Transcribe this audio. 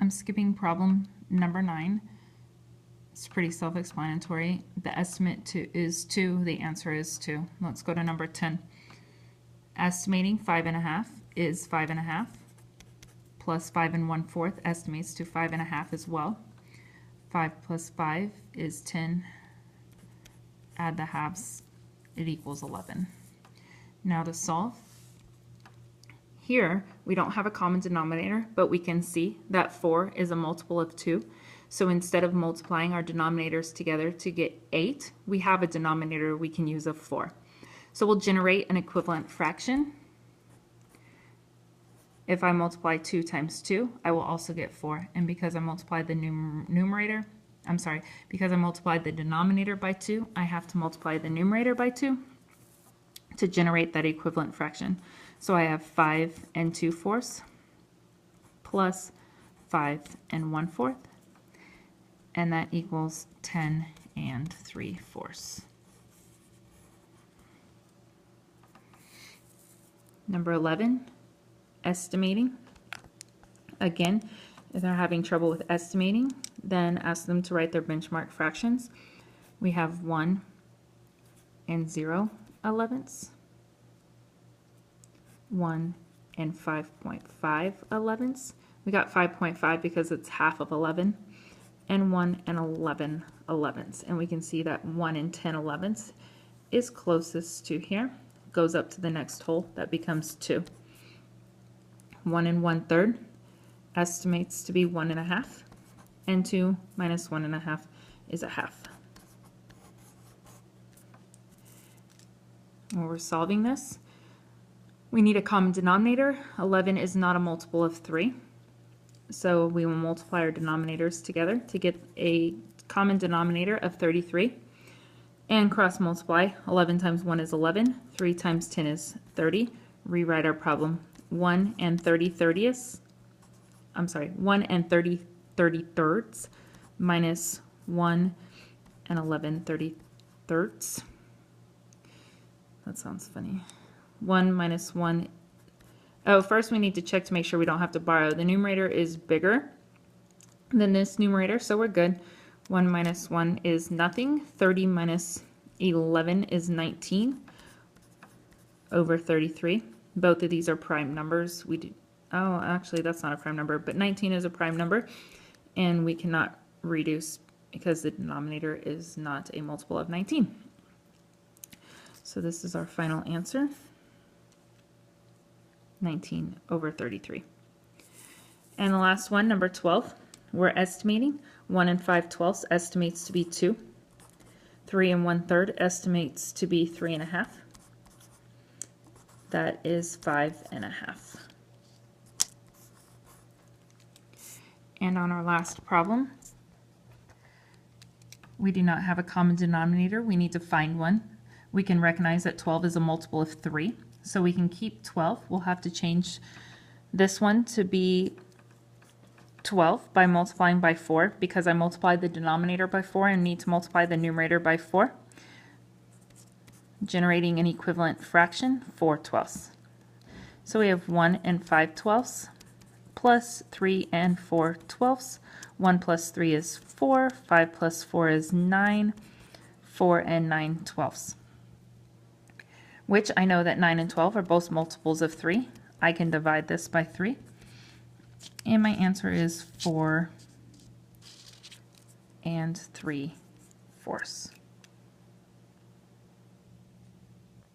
I'm skipping problem number 9. It's pretty self-explanatory. The estimate is 2. The answer is 2. Let's go to number 10. Estimating 5.5 is 5.5 plus 5 1/4 estimates to 5.5 as well. 5 plus 5 is 10. Add the halves, it equals 11. Now to solve. Here, we don't have a common denominator, but we can see that 4 is a multiple of 2. So instead of multiplying our denominators together to get 8, we have a denominator we can use of 4. So we'll generate an equivalent fraction. If I multiply 2 times 2, I will also get 4. And because I multiplied the because I multiplied the denominator by 2, I have to multiply the numerator by 2 to generate that equivalent fraction. So I have 5 2/4 plus 5 1/4, and that equals 10 3/4. Number 11, estimating. Again, if they're having trouble with estimating, then ask them to write their benchmark fractions. We have 1 0/11, 1 5.5/11. We got 5.5 because it's half of 11, and 1 11/11. And we can see that 1 10/11 is closest to here. Goes up to the next hole, that becomes 2. 1 1/3 estimates to be 1 1/2, and 2 minus 1 1/2 is a half. When we're solving this, we need a common denominator. 11 is not a multiple of 3, so we will multiply our denominators together to get a common denominator of 33, and cross multiply. 11 times 1 is 11, 3 times 10 is 30. Rewrite our problem. 1 30 33rds minus 1 11 33rds. That sounds funny. 1 minus 1. Oh, first we need to check to make sure we don't have to borrow. The numerator is bigger than this numerator, so we're good. 1 minus 1 is nothing. 30 minus 11 is 19 over 33. Both of these are prime numbers. Oh, actually that's not a prime number, but 19 is a prime number, and we cannot reduce because the denominator is not a multiple of 19. So this is our final answer, 19 over 33. And the last one, number 12, we're estimating. 1 5/12 estimates to be 2. 3 1/3 estimates to be 3 1/2. That is 5 1/2. And on our last problem, we do not have a common denominator. We need to find one. We can recognize that 12 is a multiple of 3, so we can keep 12. We'll have to change this one to be 12 by multiplying by 4, because I multiplied the denominator by 4 and need to multiply the numerator by 4, generating an equivalent fraction, 4/12. So we have 1 5/12 plus 3 4/12. 1 plus 3 is 4, 5 plus 4 is 9, 4 9/12. Which I know that 9 and 12 are both multiples of 3. I can divide this by 3. And my answer is 4 3/4.